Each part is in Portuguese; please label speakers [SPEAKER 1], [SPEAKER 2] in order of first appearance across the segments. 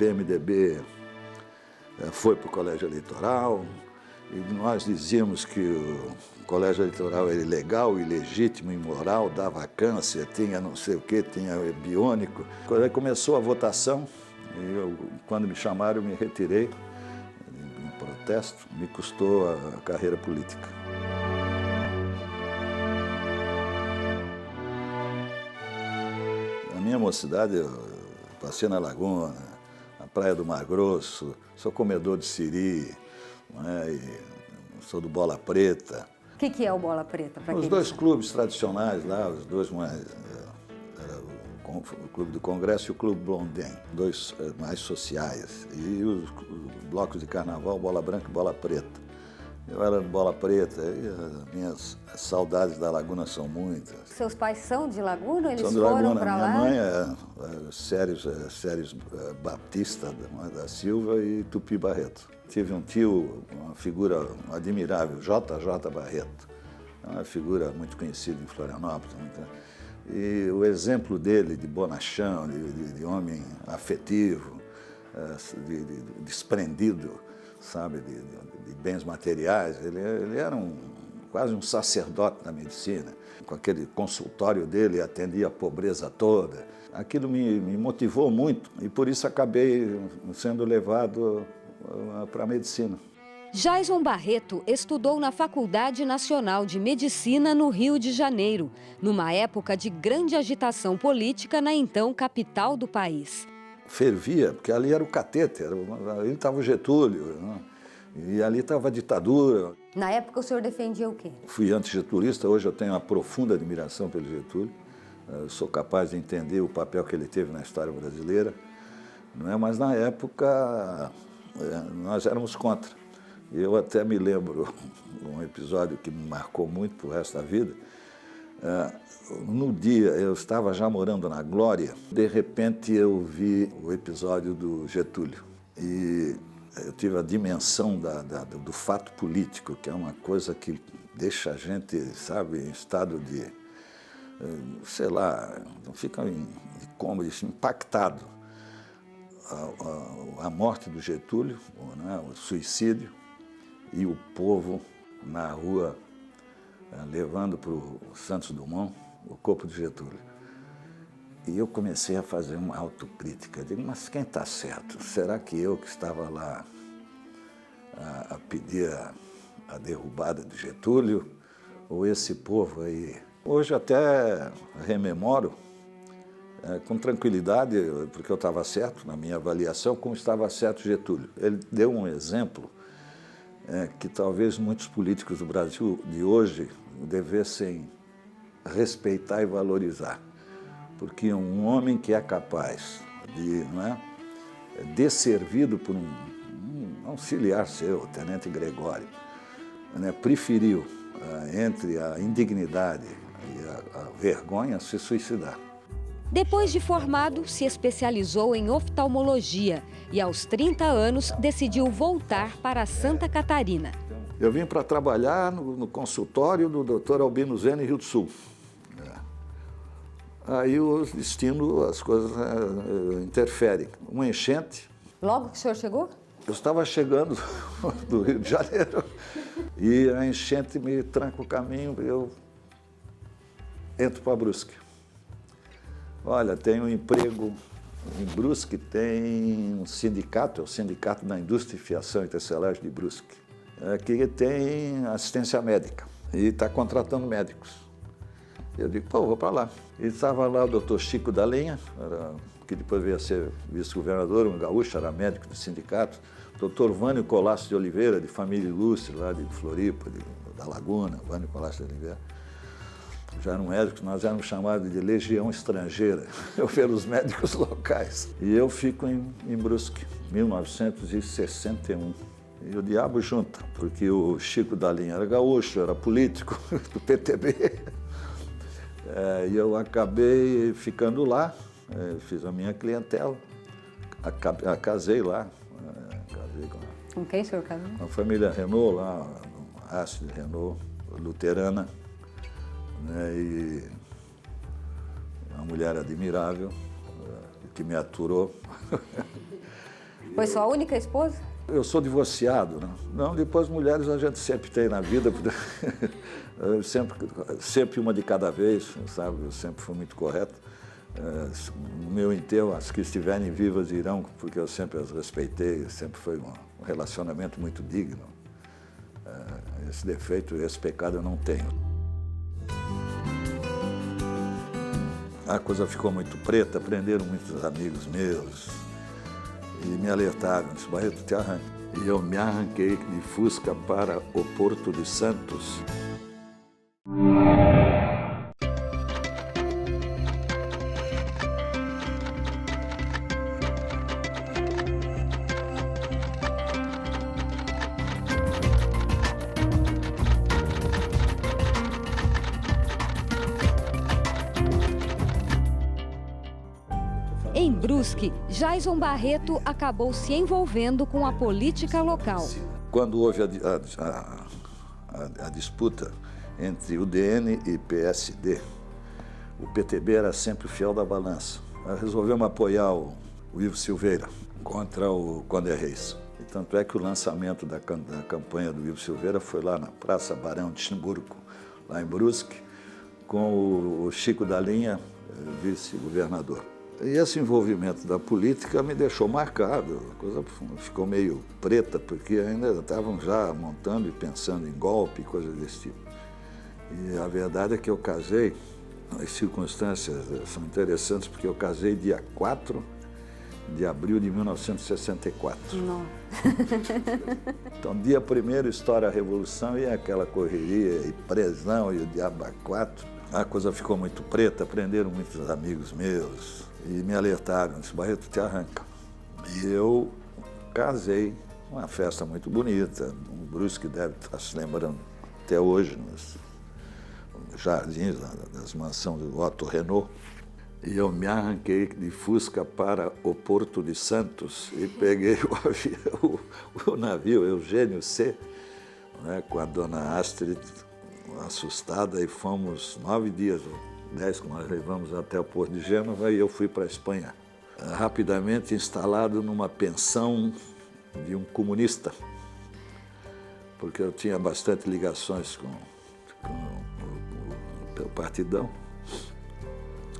[SPEAKER 1] PMDB foi para o colégio eleitoral, e nós dizíamos que o colégio eleitoral era ilegal, ilegítimo, imoral, dava câncer, tinha não sei o quê, tinha biônico. Quando começou a votação, quando me chamaram, eu me retirei em protesto, me custou a carreira política. Na minha mocidade, eu passei na Laguna, na Praia do Mar Grosso, sou comedor de siri, né, e sou do Bola Preta.
[SPEAKER 2] O que é o Bola Preta?
[SPEAKER 1] Os dois clubes tradicionais lá, os dois mais... Era o Clube do Congresso e o Clube Blondin, dois mais sociais. E os blocos de carnaval, Bola Branca e Bola Preta. Eu era de Bola Preta e as minhas saudades da Laguna são muitas.
[SPEAKER 2] Seus pais são de Laguna? Eles
[SPEAKER 1] são de
[SPEAKER 2] foram
[SPEAKER 1] Laguna.
[SPEAKER 2] para
[SPEAKER 1] Minha
[SPEAKER 2] lá?
[SPEAKER 1] mãe é Séries Batista da Silva e Tupi Barreto. Tive um tio, uma figura admirável, JJ Barreto. É uma figura muito conhecida em Florianópolis. E o exemplo dele de bonachão, de homem afetivo, desprendido, sabe, de bens materiais. Ele era quase um sacerdote da medicina. Com aquele consultório dele, atendia a pobreza toda. Aquilo me motivou muito e por isso acabei sendo levado para a medicina.
[SPEAKER 2] Jaison Barreto estudou na Faculdade Nacional de Medicina no Rio de Janeiro, numa época de grande agitação política na então capital do país.
[SPEAKER 1] Fervia, porque ali era o catete, ali estava o Getúlio, né? E ali estava a ditadura.
[SPEAKER 2] Na época o senhor defendia o quê?
[SPEAKER 1] Fui antigetulista, hoje eu tenho uma profunda admiração pelo Getúlio. Eu sou capaz de entender o papel que ele teve na história brasileira, não é? Mas na época nós éramos contra. Eu até me lembro um episódio que me marcou muito para o resto da vida. No dia, eu estava já morando na Glória, de repente eu vi o episódio do Getúlio. E eu tive a dimensão do fato político, que é uma coisa que deixa a gente, sabe, em estado de, sei lá, fica impactado. A morte do Getúlio, né, o suicídio, e o povo na rua levando para o Santos Dumont o corpo de Getúlio. E eu comecei a fazer uma autocrítica. Digo, mas quem está certo? Será que eu que estava lá a pedir a derrubada de Getúlio? Ou esse povo aí? Hoje até rememoro com tranquilidade, porque eu estava certo na minha avaliação, como estava certo Getúlio. Ele deu um exemplo que talvez muitos políticos do Brasil de hoje devessem respeitar e valorizar. Porque um homem que é capaz de, não é, desservido por um auxiliar seu, o Tenente Gregório, né, preferiu, entre a indignidade e a vergonha, se suicidar.
[SPEAKER 2] Depois de formado, se especializou em oftalmologia e, aos 30 anos, decidiu voltar para Santa Catarina.
[SPEAKER 1] Eu vim para trabalhar no consultório do Dr. Albino Zena, em Rio do Sul. Aí o destino, as coisas interferem. Uma enchente.
[SPEAKER 2] Logo que o senhor chegou?
[SPEAKER 1] Eu estava chegando do Rio de Janeiro e a enchente me tranca o caminho, eu entro para Brusque. Olha, tem um emprego em Brusque, tem um sindicato, é o Sindicato da Indústria e Fiação e Tecelagem de Brusque, que tem assistência médica e está contratando médicos. Eu digo, pô, vou para lá. E estava lá o doutor Chico da Lenha, que depois veio a ser vice-governador, um gaúcho, era médico do sindicato, doutor Vânio Colasso de Oliveira, de família ilustre, lá de Floripa, da Laguna, Vânio Colasso de Oliveira. Já eram médicos, nós éramos chamados de legião estrangeira, pelos médicos locais. E eu fico em Brusque, 1961. E o diabo junta, porque o Chico da Linha era gaúcho, era político do PTB. E eu acabei ficando lá, fiz a minha clientela, casei lá. Casei
[SPEAKER 2] com quem o senhor casou?
[SPEAKER 1] Com a família Renault, lá, Astrid Renault, luterana. Né, e uma mulher admirável, que me aturou.
[SPEAKER 2] Foi sua única esposa?
[SPEAKER 1] Eu sou divorciado, né? Não, depois mulheres a gente sempre tem na vida, sempre uma de cada vez, sabe? Eu sempre fui muito correto. No meu enterro, as que estiverem vivas irão, porque eu sempre as respeitei, sempre foi um relacionamento muito digno. Esse defeito, esse pecado eu não tenho. A coisa ficou muito preta, prenderam muitos amigos meus e me alertaram, disse, Barreto, te arranca. E eu me arranquei de Fusca para o Porto de Santos.
[SPEAKER 2] Em Brusque, Jaison Barreto acabou se envolvendo com a política local.
[SPEAKER 1] Quando houve a disputa entre o DN e PSD, o PTB era sempre o fiel da balança. Nós resolvemos apoiar o Ivo Silveira contra o Condé Reis. E tanto é que o lançamento da campanha do Ivo Silveira foi lá na Praça Barão de Chimburco, lá em Brusque, com o Chico da Linha, vice-governador. E esse envolvimento da política me deixou marcado, a coisa ficou meio preta, porque ainda estavam já montando e pensando em golpe, coisas desse tipo. E a verdade é que eu casei, as circunstâncias são interessantes, porque eu casei dia 4 de abril de 1964.
[SPEAKER 2] Não.
[SPEAKER 1] Então, dia 1º, estoura a Revolução e aquela correria, e prisão, e o diabo a 4. A coisa ficou muito preta, prenderam muitos amigos meus e me alertaram, disse, Barreto, te arranca. E eu casei, uma festa muito bonita, um Brusque deve estar se lembrando até hoje, nos jardins das mansões do Otto Renault. E eu me arranquei de Fusca para o Porto de Santos e peguei o navio Eugênio C, né, com a dona Astrid, assustada, e fomos 9 dias, 10 que nós levamos até o Porto de Gênova, e eu fui para a Espanha. Rapidamente instalado numa pensão de um comunista, porque eu tinha bastante ligações com o Partidão,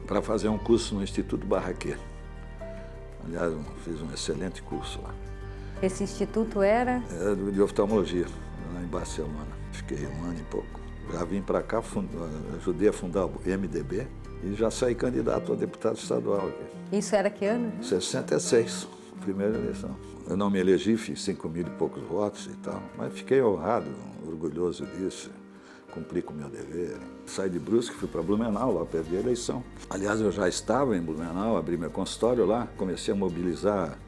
[SPEAKER 1] para fazer um curso no Instituto Barraquer. Aliás, eu fiz um excelente curso lá.
[SPEAKER 2] Esse instituto era?
[SPEAKER 1] Era de oftalmologia, lá em Barcelona. Fiquei 1 ano e pouco. Já vim para cá, ajudei a fundar o MDB e já saí candidato a deputado estadual aqui.
[SPEAKER 2] Isso era que ano?
[SPEAKER 1] 66, primeira eleição. Eu não me elegi, fiz 5.000 e poucos votos e tal, mas fiquei honrado, orgulhoso disso. Cumpri com o meu dever. Saí de Brusque, fui para Blumenau, lá perdi a eleição. Aliás, eu já estava em Blumenau, abri meu consultório lá, comecei a mobilizar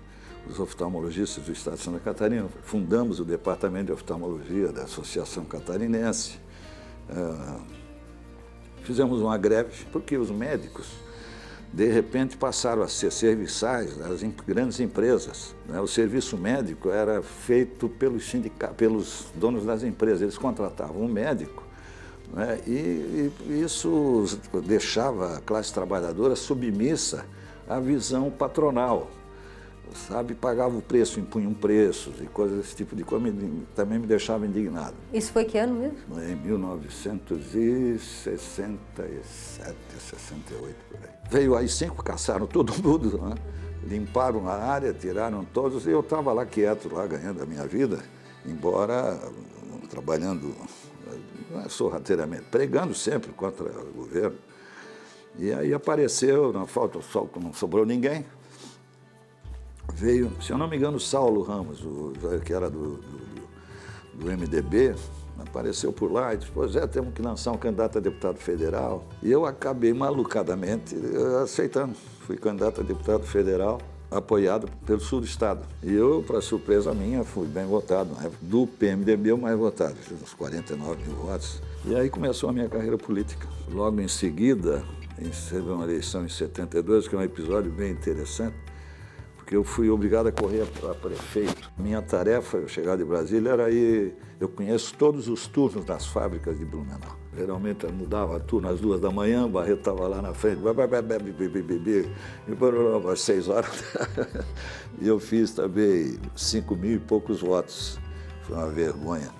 [SPEAKER 1] os oftalmologistas do estado de Santa Catarina. Fundamos o departamento de oftalmologia da Associação Catarinense. Fizemos uma greve, porque os médicos, de repente, passaram a ser serviçais das grandes empresas, né? O serviço médico era feito pelos sindicatos, pelos donos das empresas. Eles contratavam um médico, né? E isso deixava a classe trabalhadora submissa à visão patronal, sabe? Pagava o preço, impunham preços e coisas desse tipo de coisa, também me deixava indignado.
[SPEAKER 2] Isso foi que ano mesmo?
[SPEAKER 1] Em 1967, 68, por aí. Veio aí 5, caçaram todo mundo, né? Limparam a área, tiraram todos, e eu estava lá quieto, lá ganhando a minha vida, embora trabalhando sorrateiramente, pregando sempre contra o governo. E aí apareceu, na falta do sol, não sobrou ninguém. Veio, se eu não me engano, Saulo Ramos, que era do MDB, apareceu por lá e disse, pois é, temos que lançar um candidato a deputado federal. E eu acabei malucadamente aceitando. Fui candidato a deputado federal, apoiado pelo sul do estado. E eu, para surpresa minha, fui bem votado. Na época do PMDB, o mais votado, fiz uns 49 mil votos. E aí começou a minha carreira política. Logo em seguida, teve uma eleição em 72, que é um episódio bem interessante, porque eu fui obrigado a correr para prefeito. Minha tarefa, eu chegar de Brasília, era ir... Eu conheço todos os turnos das fábricas de Blumenau. Geralmente mudava turno às 2 da manhã, o Barreto estava lá na frente, e às 6 horas. E eu fiz também 5.000 e poucos votos. Foi uma vergonha.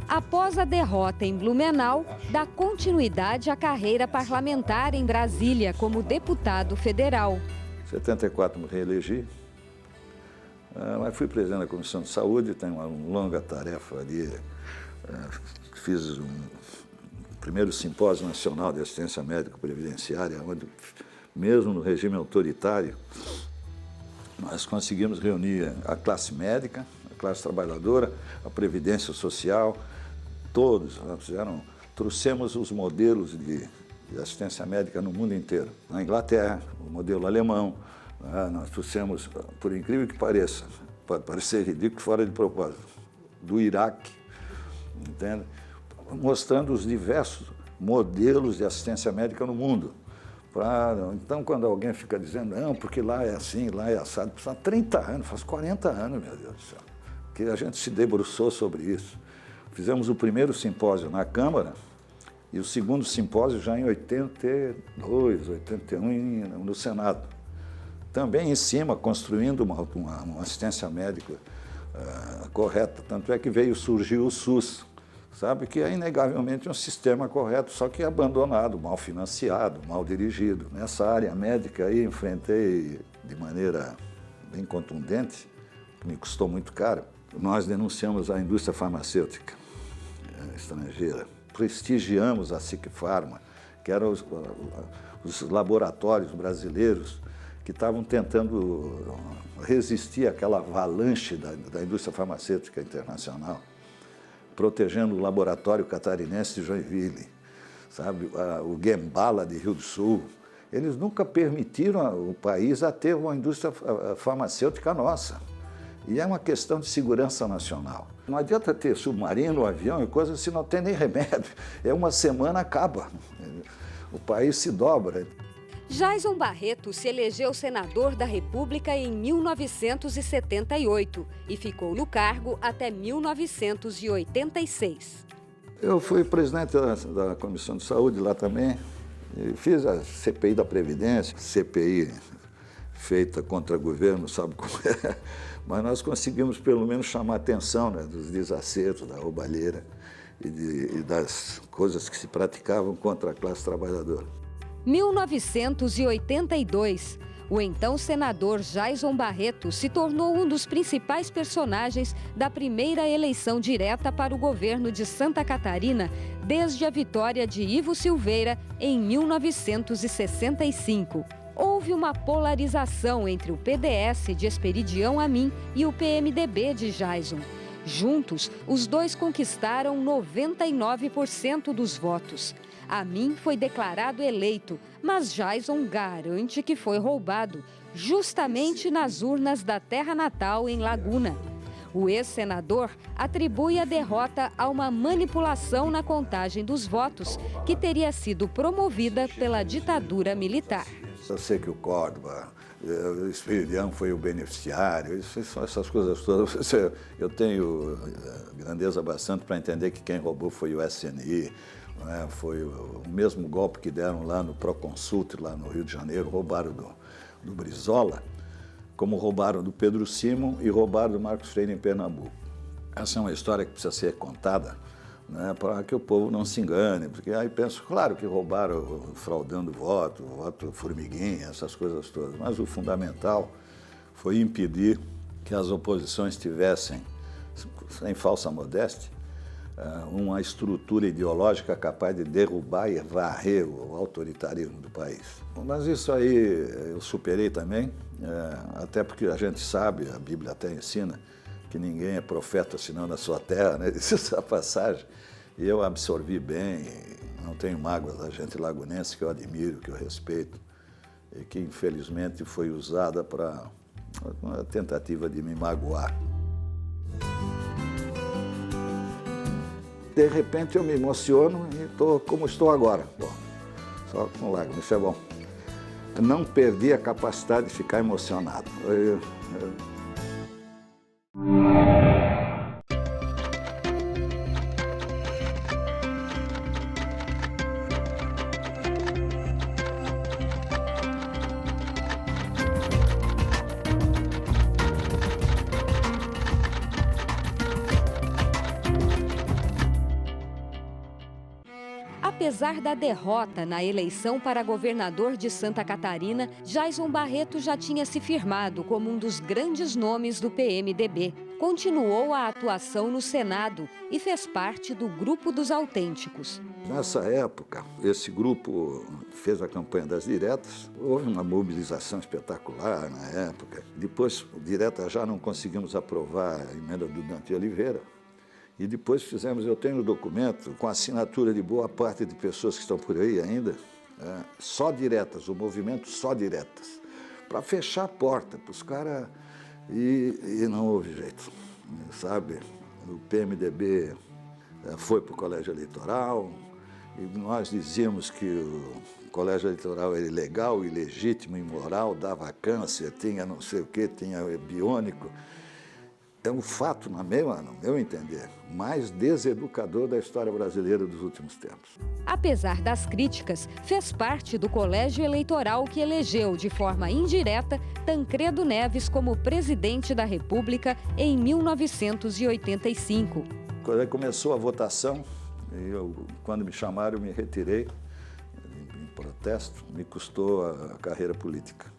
[SPEAKER 2] Após a derrota em Blumenau, dá continuidade à carreira parlamentar em Brasília como deputado federal.
[SPEAKER 1] Em 74 me reelegi, mas fui presidente da Comissão de Saúde, tenho uma longa tarefa ali. Fiz o primeiro simpósio nacional de assistência médica previdenciária, onde, mesmo no regime autoritário, nós conseguimos reunir a classe médica, a classe trabalhadora, a previdência social, todos. Trouxemos os modelos de assistência médica no mundo inteiro. Na Inglaterra, o modelo alemão, nós trouxemos, por incrível que pareça, pode parecer ridículo, fora de propósito, do Iraque, entende? Mostrando os diversos modelos de assistência médica no mundo. Então, quando alguém fica dizendo, não, porque lá é assim, lá é assado, há 30 anos, faz 40 anos, meu Deus do céu, que a gente se debruçou sobre isso. Fizemos o primeiro simpósio na Câmara e o segundo simpósio já em 82, 81 no Senado. Também em cima, construindo uma assistência médica correta. Tanto é que surgiu o SUS, sabe, que é inegavelmente um sistema correto, só que abandonado, mal financiado, mal dirigido. Nessa área médica aí enfrentei de maneira bem contundente, que me custou muito caro. Nós denunciamos a indústria farmacêutica estrangeira, prestigiamos a SIC Pharma, que eram os laboratórios brasileiros que estavam tentando resistir àquela avalanche da indústria farmacêutica internacional, protegendo o laboratório catarinense de Joinville, sabe, o Gembala de Rio do Sul. Eles nunca permitiram o país a ter uma indústria farmacêutica nossa. E é uma questão de segurança nacional. Não adianta ter submarino, avião e coisas se não tem nem remédio. É uma semana, acaba. O país se dobra.
[SPEAKER 2] Jaison Barreto se elegeu senador da República em 1978 e ficou no cargo até 1986.
[SPEAKER 1] Eu fui presidente da Comissão de Saúde lá também. Fiz a CPI da Previdência, CPI feita contra o governo, sabe como é? Mas nós conseguimos pelo menos chamar a atenção, né, dos desacertos, da roubalheira e das coisas que se praticavam contra a classe trabalhadora.
[SPEAKER 2] 1982, o então senador Jaison Barreto se tornou um dos principais personagens da primeira eleição direta para o governo de Santa Catarina desde a vitória de Ivo Silveira em 1965. Houve uma polarização entre o PDS de Esperidião Amin e o PMDB de Jaison. Juntos, os dois conquistaram 99% dos votos. Amin foi declarado eleito, mas Jaison garante que foi roubado, justamente nas urnas da terra natal em Laguna. O ex-senador atribui a derrota a uma manipulação na contagem dos votos, que teria sido promovida pela ditadura militar.
[SPEAKER 1] Eu sei que o Córdoba, o Esperidião foi o beneficiário, essas coisas todas. Eu tenho grandeza bastante para entender que quem roubou foi o SNI, né? Foi o mesmo golpe que deram lá no Proconsult, lá no Rio de Janeiro, roubaram do Brizola, como roubaram do Pedro Simon e roubaram do Marcos Freire em Pernambuco. Essa é uma história que precisa ser contada, né, para que o povo não se engane, porque aí penso, claro que roubaram fraudando voto formiguinha, essas coisas todas, mas o fundamental foi impedir que as oposições tivessem, sem falsa modéstia, uma estrutura ideológica capaz de derrubar e varrer o autoritarismo do país. Mas isso aí eu superei também, até porque a gente sabe, a Bíblia até ensina, que ninguém é profeta senão na sua terra, né? Essa passagem. E eu absorvi bem, não tenho mágoas da gente lagunense, que eu admiro, que eu respeito, e que infelizmente foi usada para uma tentativa de me magoar. De repente eu me emociono e estou como estou agora. Bom, só com lágrimas, isso é bom. Eu não perdi a capacidade de ficar emocionado.
[SPEAKER 2] Apesar da derrota na eleição para governador de Santa Catarina, Jaison Barreto já tinha se firmado como um dos grandes nomes do PMDB. Continuou a atuação no Senado e fez parte do Grupo dos Autênticos.
[SPEAKER 1] Nessa época, esse grupo fez a campanha das diretas. Houve uma mobilização espetacular na época. Depois, direta já não conseguimos aprovar a emenda do Dante Oliveira. E depois eu tenho um documento com a assinatura de boa parte de pessoas que estão por aí ainda, só diretas, o movimento só diretas, para fechar a porta para os caras, e não houve jeito, sabe? O PMDB foi para o colégio eleitoral, e nós dizíamos que o colégio eleitoral era ilegal, ilegítimo, imoral, dava câncer, tinha não sei o quê, tinha biônico. É um fato, no meu entender, mais deseducador da história brasileira dos últimos tempos.
[SPEAKER 2] Apesar das críticas, fez parte do colégio eleitoral que elegeu, de forma indireta, Tancredo Neves como presidente da República em 1985.
[SPEAKER 1] Quando começou a votação, quando me chamaram, eu me retirei em protesto, me custou a carreira política.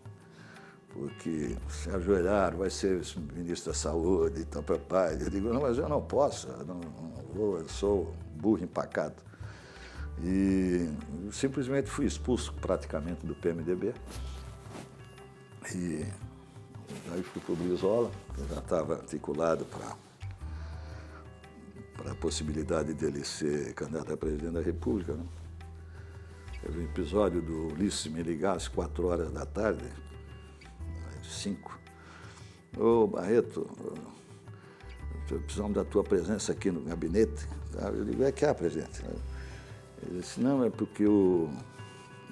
[SPEAKER 1] Porque se ajoelharam, vai ser ministro da Saúde, então, papai. Eu digo, não, mas eu não posso, não vou, eu sou burro empacado. E simplesmente fui expulso praticamente do PMDB. E aí fui para o Brizola, que já estava articulado para a possibilidade dele ser candidato a presidente da República. Né? Teve um episódio do Ulisses me ligar às 4 horas da tarde, 5. Ô, Barreto, precisamos da tua presença aqui no gabinete. Eu digo, é que é, presidente? Ele disse, não, é porque o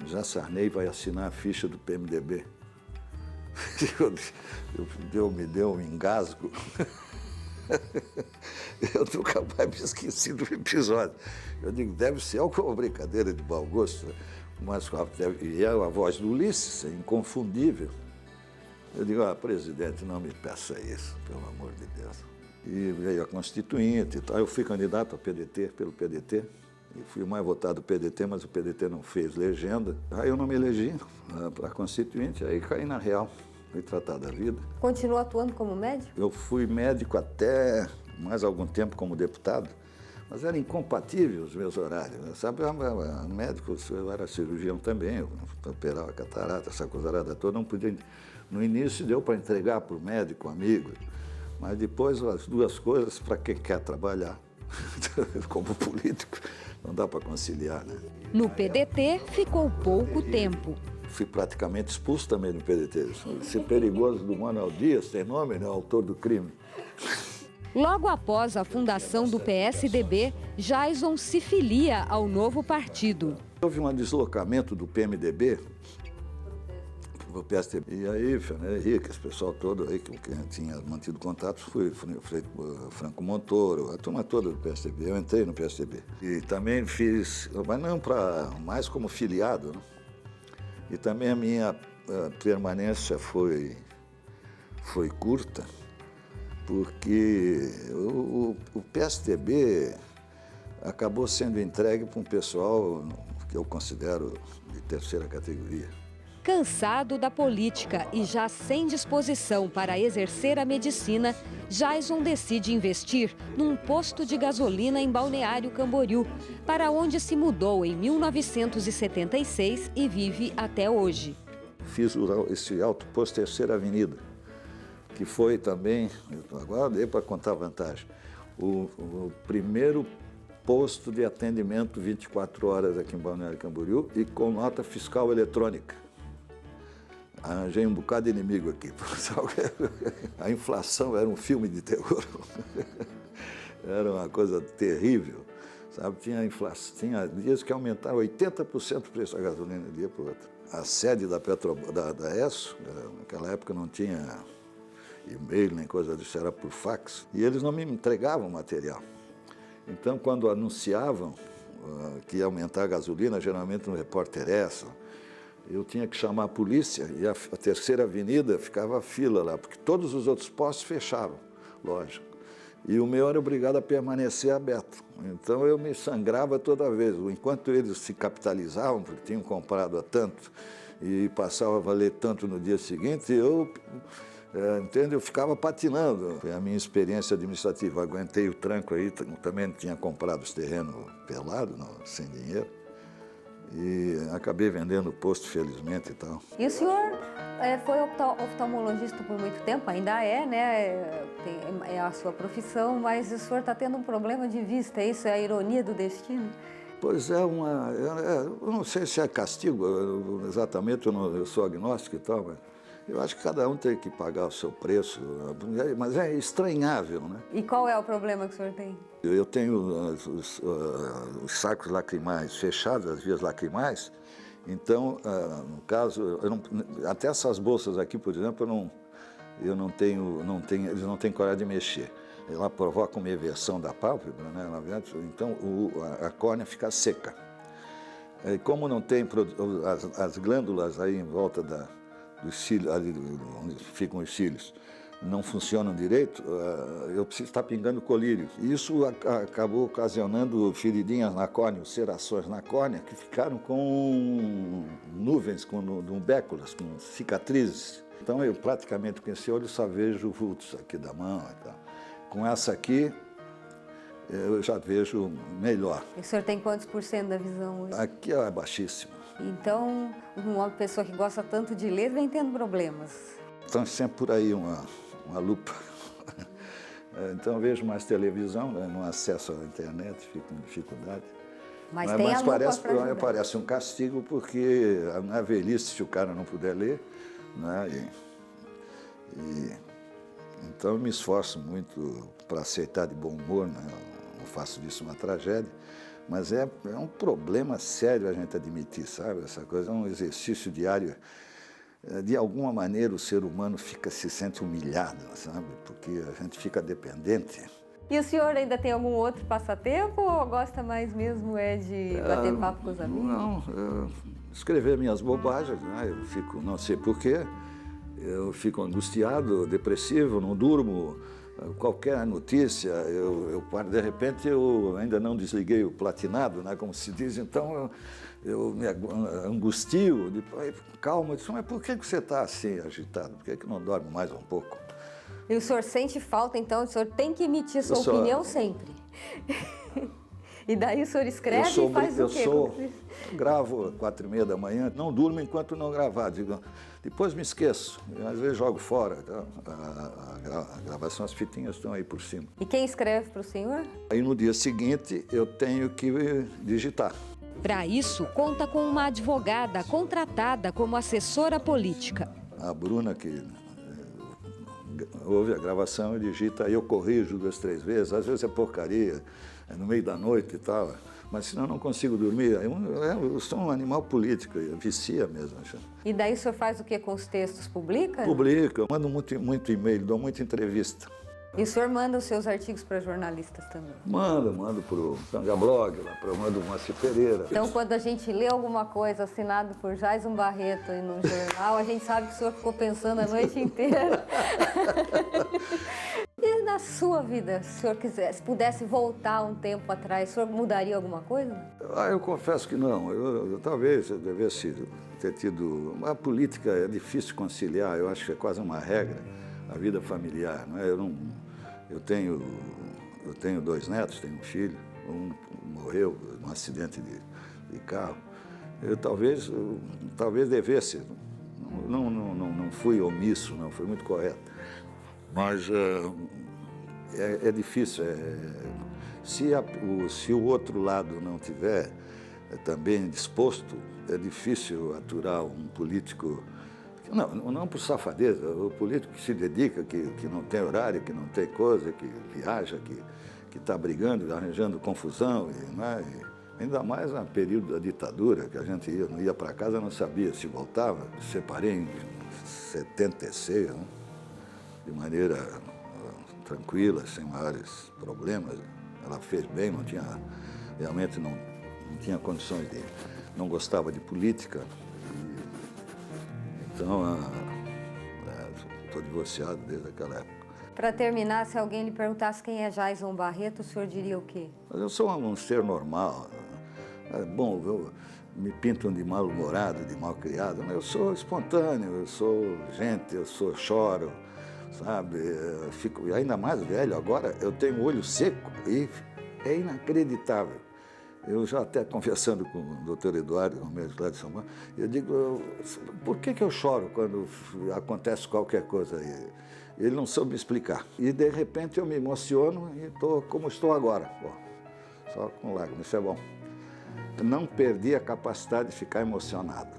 [SPEAKER 1] Jean Sarney vai assinar a ficha do PMDB. Me deu um engasgo. Eu nunca mais me esqueci do episódio. Eu digo, deve ser alguma brincadeira de mau gosto, mas e é a voz do Ulisses, é inconfundível. Eu digo, presidente, não me peça isso, pelo amor de Deus. E veio a Constituinte e tal. Eu fui candidato ao PDT, pelo PDT, e fui o mais votado do PDT, mas o PDT não fez legenda. Aí eu não me elegi para a Constituinte, aí caí na real, fui tratar da vida.
[SPEAKER 2] Continuou atuando como médico?
[SPEAKER 1] Eu fui médico até mais algum tempo como deputado, mas era incompatível os meus horários. Sabe, médico, eu era cirurgião também, eu operava catarata, essa coisa toda, não podia... No início deu para entregar para o médico, amigo, mas depois as duas coisas, para quem quer trabalhar, como político, não dá para conciliar, né?
[SPEAKER 2] No PDT ficou pouco tempo.
[SPEAKER 1] Fui praticamente expulso também do PDT. Esse perigoso do Manuel Dias, tem nome, né? Autor do crime.
[SPEAKER 2] Logo após a fundação do PSDB, Jaison se filia ao novo partido.
[SPEAKER 1] Houve um deslocamento do PMDB para o PSDB. E aí, Fernando Henrique, esse pessoal todo aí que tinha mantido contatos, foi Franco Montoro, a turma toda do PSDB. Eu entrei no PSDB. E também fiz, mas não mais como filiado, né? E também a minha permanência foi curta, porque o PSDB acabou sendo entregue para um pessoal que eu considero de terceira categoria.
[SPEAKER 2] Cansado da política e já sem disposição para exercer a medicina, Jaison decide investir num posto de gasolina em Balneário Camboriú, para onde se mudou em 1976 e vive até hoje.
[SPEAKER 1] Fiz esse alto posto Terceira Avenida, que foi também, agora dei para contar a vantagem, o primeiro posto de atendimento 24 horas aqui em Balneário Camboriú e com nota fiscal eletrônica. Arranjei um bocado de inimigo aqui. A inflação era um filme de terror. Era uma coisa terrível. Sabe? Tinha dias que aumentaram 80% o preço da gasolina de um dia para o outro. A sede da ESSO, naquela época não tinha e-mail nem coisa disso, era por fax. E eles não me entregavam material. Então, quando anunciavam que ia aumentar a gasolina, geralmente no Repórter Esso, eu tinha que chamar a polícia e a Terceira Avenida ficava a fila lá, porque todos os outros postos fechavam, lógico. e o meu era obrigado a permanecer aberto. Então eu me sangrava toda vez. Enquanto eles se capitalizavam, porque tinham comprado a tanto e passava a valer tanto no dia seguinte, eu ficava patinando. Foi a minha experiência administrativa. Aguentei o tranco aí, também tinha comprado os terrenos pelados, sem dinheiro. E acabei vendendo o posto, felizmente, e tal.
[SPEAKER 2] E o senhor foi oftalmologista por muito tempo, ainda é, né? É a sua profissão, mas o senhor está tendo um problema de vista, isso é a ironia do destino?
[SPEAKER 1] Pois é, eu não sei se é castigo, exatamente, eu sou agnóstico e tal, mas eu acho que cada um tem que pagar o seu preço, mas é estranhável, né?
[SPEAKER 2] E qual é o problema que o senhor tem?
[SPEAKER 1] Eu tenho os sacos lacrimais fechados, as vias lacrimais, então, no caso, até essas bolsas aqui, por exemplo, eles não têm coragem de mexer. Ela provoca uma eversão da pálpebra, né? Então a córnea fica seca. E como não tem as glândulas aí em volta dos cílios, ali onde ficam os cílios, não funcionam direito, eu preciso estar pingando colírio. Isso acabou ocasionando feridinhas na córnea, ulcerações na córnea, que ficaram com nuvens, com nubéculas, com cicatrizes. Então eu praticamente com esse olho só vejo vultos aqui da mão e tal. Com essa aqui, eu já vejo melhor.
[SPEAKER 2] E o senhor tem quantos % da visão hoje?
[SPEAKER 1] Aqui é baixíssimo.
[SPEAKER 2] Então, uma pessoa que gosta tanto de ler vem tendo problemas.
[SPEAKER 1] Então, sempre por aí uma lupa. Então, eu vejo mais televisão, né? Não acesso à internet, fico com dificuldade.
[SPEAKER 2] Mas tem a lupa para ajudar.
[SPEAKER 1] Parece um castigo, porque na velhice, se o cara não puder ler, né? Então, eu me esforço muito para aceitar de bom humor, né? Não faço disso uma tragédia, mas é um problema sério a gente admitir, sabe? Essa coisa é um exercício diário. De alguma maneira, o ser humano se sente humilhado, sabe? Porque a gente fica dependente.
[SPEAKER 2] E o senhor ainda tem algum outro passatempo ou gosta mais mesmo de bater papo com os amigos?
[SPEAKER 1] Não, escrever minhas bobagens, né? Eu fico, não sei porquê, eu fico angustiado, depressivo, não durmo. Qualquer notícia, de repente eu ainda não desliguei o platinado, né, como se diz, então eu me angustio, depois, calma, eu disse, mas por que você está assim agitado? Por que não dorme mais um pouco?
[SPEAKER 2] E o senhor sente falta, então, o senhor tem que emitir sua opinião sempre. E daí o senhor escreve e faz o quê?
[SPEAKER 1] Gravo 4h30 da manhã, não durmo enquanto não gravar, depois me esqueço, às vezes jogo fora, então, a gravação, as fitinhas estão aí por cima.
[SPEAKER 2] E quem escreve para o senhor?
[SPEAKER 1] Aí no dia seguinte eu tenho que digitar.
[SPEAKER 2] Para isso, conta com uma advogada contratada como assessora política.
[SPEAKER 1] A Bruna, que ouve a gravação e digita, aí eu corrijo 2, 3 vezes, às vezes é porcaria, no meio da noite e tal, mas senão eu não consigo dormir. Eu sou um animal político, vicia mesmo.
[SPEAKER 2] E daí o senhor faz o que com os textos? Publica?
[SPEAKER 1] Publico, eu mando muito e-mail, dou muita entrevista.
[SPEAKER 2] E o senhor manda os seus artigos para jornalistas também?
[SPEAKER 1] Mando para o Sanga Blog, mando o Moacir Pereira.
[SPEAKER 2] Então, quando a gente lê alguma coisa assinado por Jaison Barreto no jornal, a gente sabe que o senhor ficou pensando a noite inteira. E na sua vida, se o senhor quisesse, pudesse voltar um tempo atrás, o senhor mudaria alguma coisa?
[SPEAKER 1] Eu confesso que não. Talvez eu devesse ter tido... A política é difícil conciliar, eu acho que é quase uma regra, a vida familiar. Não é? Eu tenho 2 netos, tenho um filho, um morreu num acidente de carro. Eu talvez devesse, não fui omisso, não, fui muito correto. Mas é difícil. Se o outro lado não tiver também disposto, é difícil aturar um político. Não por safadeza, o político que se dedica, que não tem horário, que não tem coisa, que viaja, que está brigando, arranjando confusão, ainda mais no período da ditadura, que a gente não ia para casa, não sabia se voltava. Separei em 76, né? De maneira tranquila, sem maiores problemas. Ela fez bem, realmente não tinha condições de... Não gostava de política. Então, estou divorciado desde aquela época.
[SPEAKER 2] Para terminar, se alguém lhe perguntasse quem é Jaison Barreto, o senhor diria o quê?
[SPEAKER 1] Eu sou um ser normal. Bom, me pintam de mal-humorado, de mal-criado, mas eu sou espontâneo, eu sou gente, eu choro, sabe? Eu fico ainda mais velho agora, eu tenho o olho seco e é inacreditável. Eu já até conversando com o doutor Eduardo, o médico lá de São Paulo, eu digo, por que eu choro quando acontece qualquer coisa aí? Ele não soube me explicar. E de repente eu me emociono e estou como estou agora, só com lágrimas, isso é bom. Não perdi a capacidade de ficar emocionado.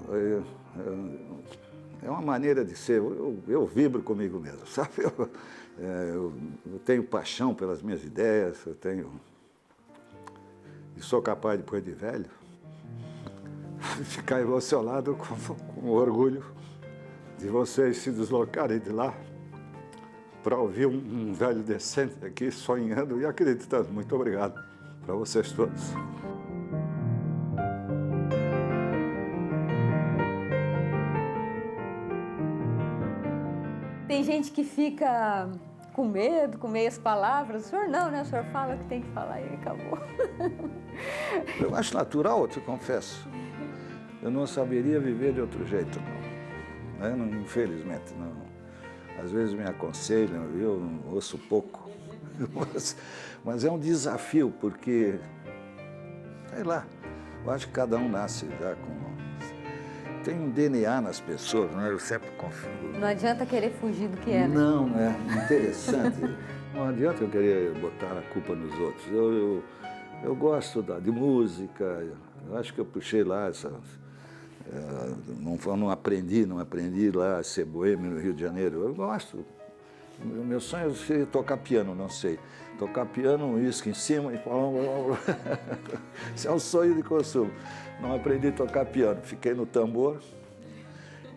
[SPEAKER 1] É uma maneira de ser, eu vibro comigo mesmo, sabe? Eu tenho paixão pelas minhas ideias, e sou capaz, depois de velho, de ficar emocionado com o orgulho de vocês se deslocarem de lá para ouvir um velho decente aqui sonhando e acreditando. Muito obrigado para vocês todos.
[SPEAKER 2] Tem gente que fica com medo, com meias palavras. O senhor não, né? O senhor fala o que tem que falar e acabou.
[SPEAKER 1] Eu acho natural, eu te confesso. Eu não saberia viver de outro jeito, não. Infelizmente, não. Às vezes me aconselham, eu ouço pouco. Mas é um desafio, porque, sei lá, eu acho que cada um nasce já com... Tem um DNA nas pessoas, não é? Eu sempre confio.
[SPEAKER 2] Não adianta querer fugir do que é, né?
[SPEAKER 1] Não, é interessante. Não adianta eu querer botar a culpa nos outros. Eu gosto de música, eu acho que eu puxei lá essa... não aprendi lá a ser boêmio no Rio de Janeiro. Eu gosto. O meu sonho é tocar piano, não sei. Tocar piano, um uísque em cima e falar... Isso é um sonho de consumo. Não aprendi a tocar piano, fiquei no tambor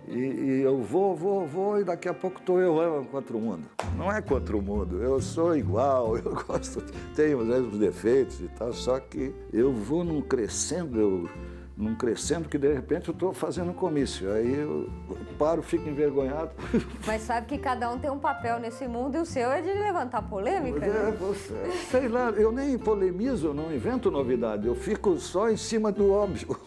[SPEAKER 1] e eu vou e daqui a pouco estou eu contra o mundo. Não é contra o mundo, eu sou igual, eu gosto, tenho às vezes os defeitos e tal, só que eu vou num crescendo que de repente eu estou fazendo um comício, aí eu paro, fico envergonhado.
[SPEAKER 2] Mas sabe que cada um tem um papel nesse mundo e o seu é de levantar polêmica, né?
[SPEAKER 1] Sei lá, eu nem polemizo, eu não invento novidade, eu fico só em cima do óbvio.